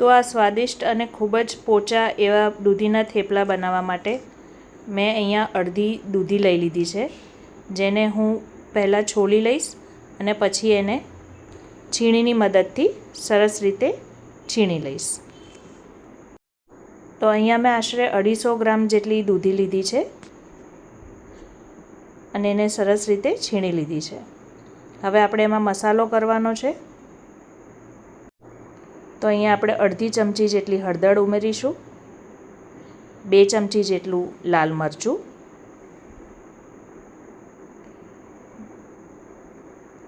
તો આ સ્વાદિષ્ટ અને ખૂબ જ પોચા એવા દૂધીના થેપલા બનાવવા માટે મેં અહીંયા અડધી દૂધી લઈ લીધી છે, જેને હું પહેલાં છોલી લઈશ અને પછી એને છીણીની મદદથી સરસ રીતે છીણી લઈશ. તો અહીંયા મેં આશરે 250 ગ્રામ જેટલી દૂધી લીધી છે અને એને સરસ રીતે છીણી લીધી છે. હવે આપણે એમાં મસાલો કરવાનો છે. તો અહીંયા આપણે અડધી ચમચી જેટલી હળદર ઉમેરીશું, 2 ચમચી જેટલું લાલ મરચું,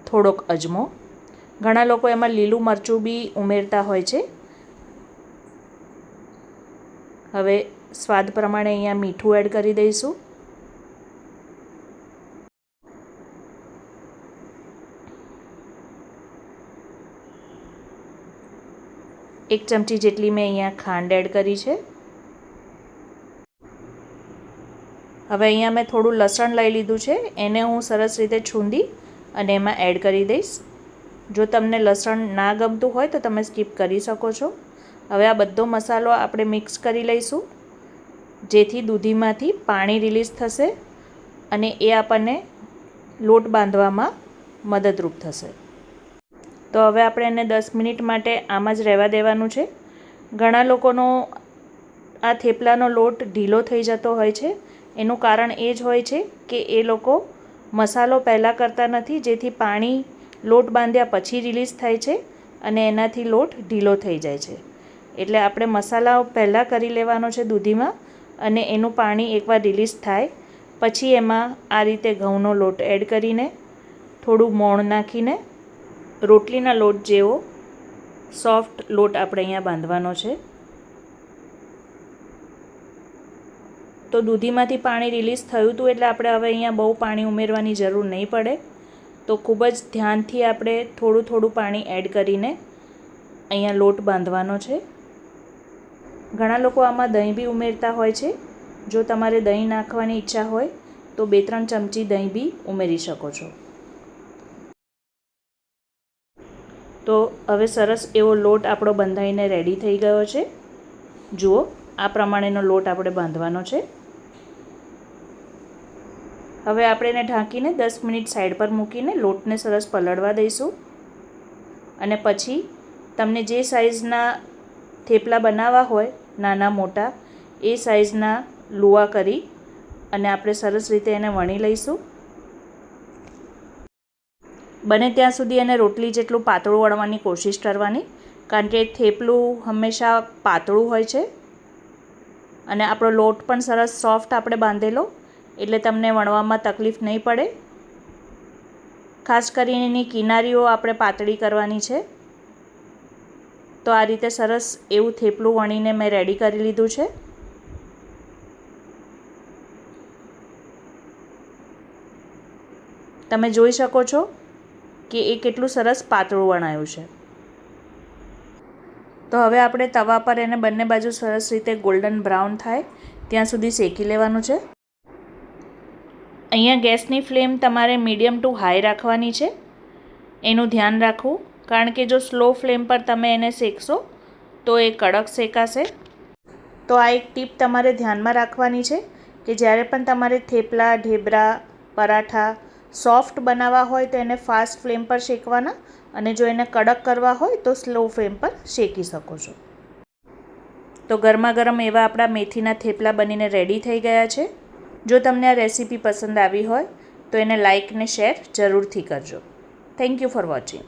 થોડોક અજમો. ઘણા લોકો એમાં લીલું મરચું બી ઉમેરતા હોય છે. હવે સ્વાદ પ્રમાણે અહીંયા મીઠું એડ કરી દઈશું. એક ચમચી જેટલી મેં અહીંયા ખાંડ એડ કરી છે. હવે અહીંયા મેં થોડું લસણ લઈ લીધું છે, એને હું સરસ રીતે છૂંદી અને એમાં એડ કરી દઈશ. જો તમને લસણ ના ગમતું હોય તો તમે સ્કીપ કરી શકો છો. હવે આ બધો મસાલો આપણે મિક્સ કરી લઈશું, જેથી દૂધીમાંથી પાણી રિલીઝ થશે અને એ આપણને લોટ બાંધવામાં મદદરૂપ થશે. તો હવે આપણે એને 10 મિનિટ માટે આમ જ રહેવા દેવાનું છે. ઘણા લોકોનો આ થેપલાનો લોટ ઢીલો થઈ જતો હોય છે. એનું કારણ એ જ હોય છે કે એ લોકો મસાલો પહેલાં કરતા નથી, જેથી પાણી લોટ બાંધ્યા પછી રિલીઝ થાય છે અને એનાથી લોટ ઢીલો થઈ જાય છે. એટલે આપણે મસાલા પહેલાં કરી લેવાનો છે દૂધીમાં, અને એનું પાણી એકવાર રિલીઝ થાય પછી એમાં આ રીતે ઘઉંનો લોટ એડ કરીને થોડું મોણ નાખીને રોટલીના લોટ જેવો સોફ્ટ લોટ આપણે અહીંયા બાંધવાનો છે. તો દૂધીમાંથી પાણી રિલીઝ થયું હતું એટલે આપણે હવે અહીંયા બહુ પાણી ઉમેરવાની જરૂર નહીં પડે. તો ખૂબ જ ધ્યાનથી આપણે થોડું થોડું પાણી એડ કરીને અહીંયા લોટ બાંધવાનો છે. ઘણા લોકો આમાં દહીં બી ઉમેરતા હોય છે. જો તમારે દહીં નાખવાની ઈચ્છા હોય તો 2-3 ચમચી દહીં બી ઉમેરી શકો છો. તો હવે સરસ એવો લોટ આપણો બંધાઈને રેડી થઈ ગયો છે. જુઓ, આ પ્રમાણેનો લોટ આપણે બાંધવાનો છે. હવે આપણે એને ઢાંકીને 10 મિનિટ સાઈડ પર મૂકીને લોટને સરસ પલળવા દઈશું. અને પછી તમને જે સાઇઝના થેપલા બનાવવા હોય, નાના મોટા, એ સાઇઝના લુવા કરી અને આપણે સરસ રીતે એને વણી લઈશું. બને ત્યાં સુધી એને રોટલી જેટલું પાતળું વણવાની કોશિશ કરવાની, કારણ કે થેપલું હંમેશા પાતળું હોય છે અને આપણો લોટ પણ સરસ સોફ્ટ આપણે બાંધેલો, એટલે તમને વણવામાં તકલીફ નહીં પડે. ખાસ કરીને એની કિનારીઓ આપણે પાતળી કરવાની છે. તો આ રીતે સરસ એવું થેપલું વણીને મેં રેડી કરી લીધું છે. તમે જોઈ શકો છો કે એ કેટલું સરસ પાતળું વણાયું છે. તો હવે આપણે તવા પર એને બંને બાજુ સરસ રીતે ગોલ્ડન બ્રાઉન થાય ત્યાં સુધી શેકી લેવાનું છે. અહીંયા ગેસની ફ્લેમ તમારે મીડિયમ ટુ હાઈ રાખવાની છે. એનું ધ્યાન રાખવું, કારણ કે જો સ્લો ફ્લેમ પર તમે એને શેકશો તો એ કડક શેકાશે. તો આ એક ટીપ તમારે ધ્યાનમાં રાખવાની છે કે જ્યારે પણ તમારે થેપલા, ઢેબરા, પરાઠા સોફ્ટ બનાવવા હોય તો એને ફાસ્ટ ફ્લેમ પર શેકવાના, અને જો એને કડક કરવા હોય તો સ્લો ફ્લેમ પર શેકી શકો છો. તો ગરમા ગરમ એવા આપણા મેથીના થેપલા બનીને રેડી થઈ ગયા છે. જો તમને આ રેસીપી પસંદ આવી હોય તો એને લાઇક ને શેર જરૂરથી કરજો. Thank you for watching.